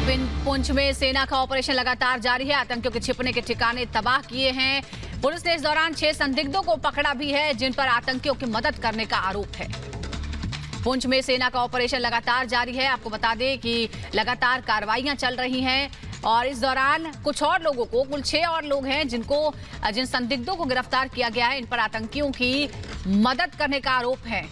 पुंछ में सेना का ऑपरेशन लगातार जारी है। आतंकियों के छिपने के ठिकाने तबाह किए हैं। पुलिस ने इस दौरान 6 संदिग्धों को पकड़ा भी है, जिन पर आतंकियों की मदद करने का आरोप है। पुंछ में सेना का ऑपरेशन लगातार जारी है। आपको बता दें कि लगातार कार्रवाइयां चल रही हैं और इस दौरान कुछ और लोगों को, कुल 6 और लोग हैं जिन संदिग्धों को गिरफ्तार किया गया है। इन पर आतंकियों की मदद करने का आरोप है।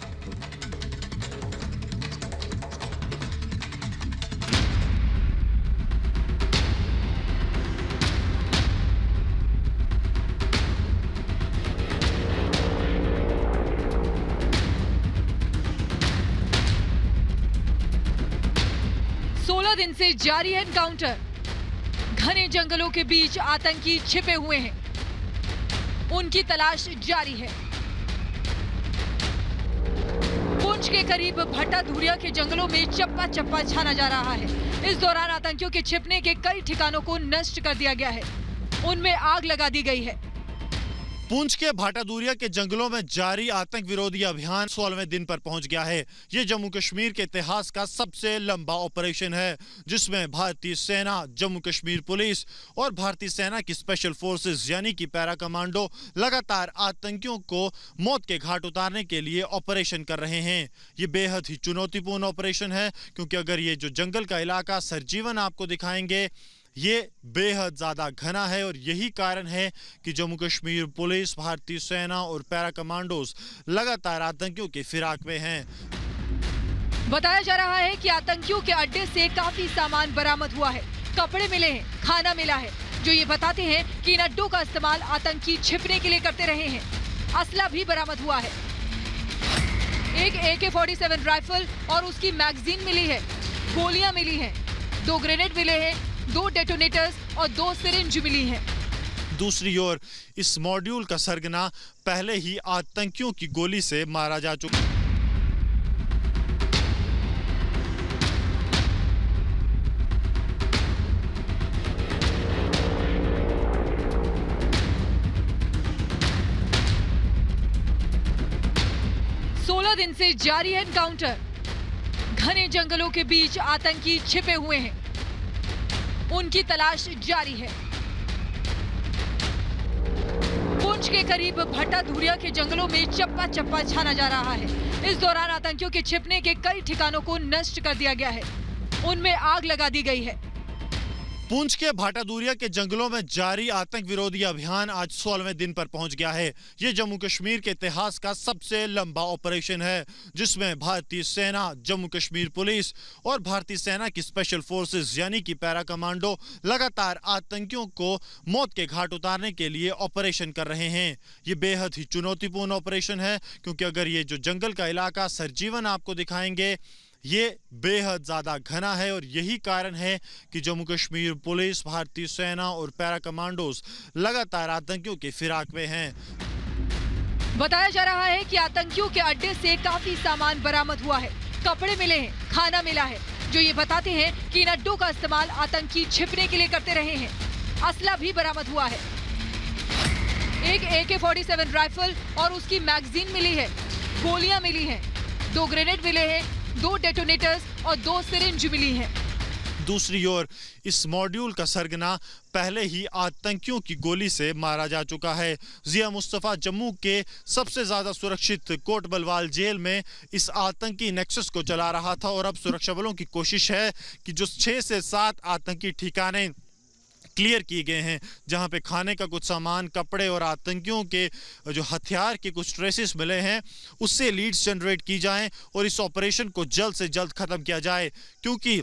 दिन से जारी है एनकाउंटर। घने जंगलों के बीच आतंकी छिपे हुए हैं, उनकी तलाश जारी है। पुंछ के करीब भट्टा धुरिया के जंगलों में चप्पा चप्पा छाना जा रहा है। इस दौरान आतंकियों के छिपने के कई ठिकानों को नष्ट कर दिया गया है, उनमें आग लगा दी गई है। पुंछ के भाटादूरिया के जंगलों में जारी आतंक विरोधी अभियान 16वें दिन पर पहुंच गया है। ये जम्मू कश्मीर के इतिहास का सबसे लंबा ऑपरेशन है, जिसमें भारतीय सेना, जम्मू कश्मीर पुलिस और भारतीय सेना की स्पेशल फोर्सेस यानी कि पैरा कमांडो लगातार आतंकियों को मौत के घाट उतारने के लिए ऑपरेशन कर रहे हैं। ये बेहद ही चुनौतीपूर्ण ऑपरेशन है, क्योंकि अगर ये जो जंगल का इलाका सरजीवन आपको दिखाएंगे, ये बेहद ज़्यादा घना है और यही कारण है कि जम्मू कश्मीर पुलिस, भारतीय सेना और पैरा कमांडोज लगातार आतंकियों के फिराक में हैं। बताया जा रहा है कि आतंकियों के अड्डे से काफी सामान बरामद हुआ है। कपड़े मिले हैं, खाना मिला है, जो ये बताते हैं कि इन अड्डों का इस्तेमाल आतंकी छिपने के लिए करते रहे हैं। असला भी बरामद हुआ है। एक AK-47 राइफल और उसकी मैगजीन मिली है, गोलियां मिली हैं, 2 ग्रेनेड मिले हैं, 2 डेटोनेटर्स और 2 सिरिंज मिली हैं। दूसरी ओर इस मॉड्यूल का सरगना पहले ही आतंकियों की गोली से मारा जा चुका है। दिन से जारी है एनकाउंटर। घने जंगलों के बीच आतंकी छिपे हुए हैं, उनकी तलाश जारी है। पुंछ के करीब भट्टा धुरिया के जंगलों में चप्पा चप्पा छाना जा रहा है। इस दौरान आतंकियों के छिपने के कई ठिकानों को नष्ट कर दिया गया है, उनमें आग लगा दी गई है। पुंछ के भाटादूरिया के जंगलों में जारी आतंक विरोधी अभियान आज 16वें दिन पर पहुंच गया है। ये जम्मू कश्मीर के इतिहास का सबसे लंबा ऑपरेशन है, जिसमें भारतीय सेना, जम्मू कश्मीर पुलिस और भारतीय सेना की स्पेशल फोर्सेस यानी कि पैरा कमांडो लगातार आतंकियों को मौत के घाट उतारने के लिए ऑपरेशन कर रहे हैं। ये बेहद ही चुनौतीपूर्ण ऑपरेशन है, क्योंकि अगर ये जो जंगल का इलाका सरजीवन आपको दिखाएंगे, ये बेहद ज़्यादा घना है और यही कारण है कि जम्मू कश्मीर पुलिस, भारतीय सेना और पैरा कमांडोज लगातार आतंकियों के फिराक में हैं। बताया जा रहा है कि आतंकियों के अड्डे से काफी सामान बरामद हुआ है। कपड़े मिले हैं, खाना मिला है, जो ये बताते हैं कि इन अड्डों का इस्तेमाल आतंकी छिपने के लिए करते रहे हैं। असला भी बरामद हुआ है। एक AK-47 राइफल और उसकी मैगजीन मिली है, गोलियां मिली हैं, 2 ग्रेनेड मिले हैं, 2 डेटोनेटर्स और 2 सिरिंज मिली हैं। दूसरी ओर इस मॉड्यूल का सरगना पहले ही आतंकियों की गोली से मारा जा चुका है। जिया मुस्तफा जम्मू के सबसे ज्यादा सुरक्षित कोट बलवाल जेल में इस आतंकी नेक्सस को चला रहा था और अब सुरक्षा बलों की कोशिश है कि जो 6 से 7 आतंकी ठिकाने क्लियर किए गए हैं, जहां पे खाने का कुछ सामान, कपड़े और आतंकियों के जो हथियार के कुछ ट्रेसेस मिले हैं, उससे लीड्स जनरेट की जाएं और इस ऑपरेशन को जल्द से जल्द खत्म किया जाए, क्योंकि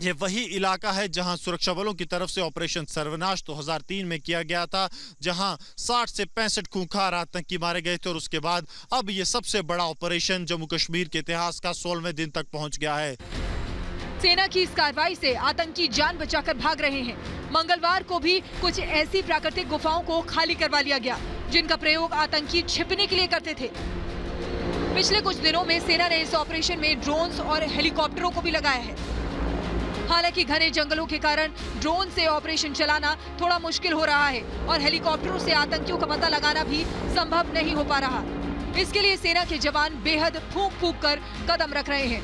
ये वही इलाका है जहां सुरक्षा बलों की तरफ से ऑपरेशन सर्वनाश 2003 में किया गया था, जहां 60 से 65 खूंखार आतंकी मारे गए थे और उसके बाद अब ये सबसे बड़ा ऑपरेशन जम्मू कश्मीर के इतिहास का 16वें दिन तक पहुंच गया है। सेना की इस कार्रवाई से आतंकी जान बचाकर भाग रहे हैं। मंगलवार को भी कुछ ऐसी प्राकृतिक गुफाओं को खाली करवा लिया गया, जिनका प्रयोग आतंकी छिपने के लिए करते थे। पिछले कुछ दिनों में सेना ने इस ऑपरेशन में ड्रोन्स और हेलीकॉप्टरों को भी लगाया है। हालांकि घने जंगलों के कारण ड्रोन से ऑपरेशन चलाना थोड़ा मुश्किल हो रहा है और हेलीकॉप्टरों से आतंकियों का पता लगाना भी संभव नहीं हो पा रहा। इसके लिए सेना के जवान बेहद फूंक फूंक कर कदम रख रहे हैं।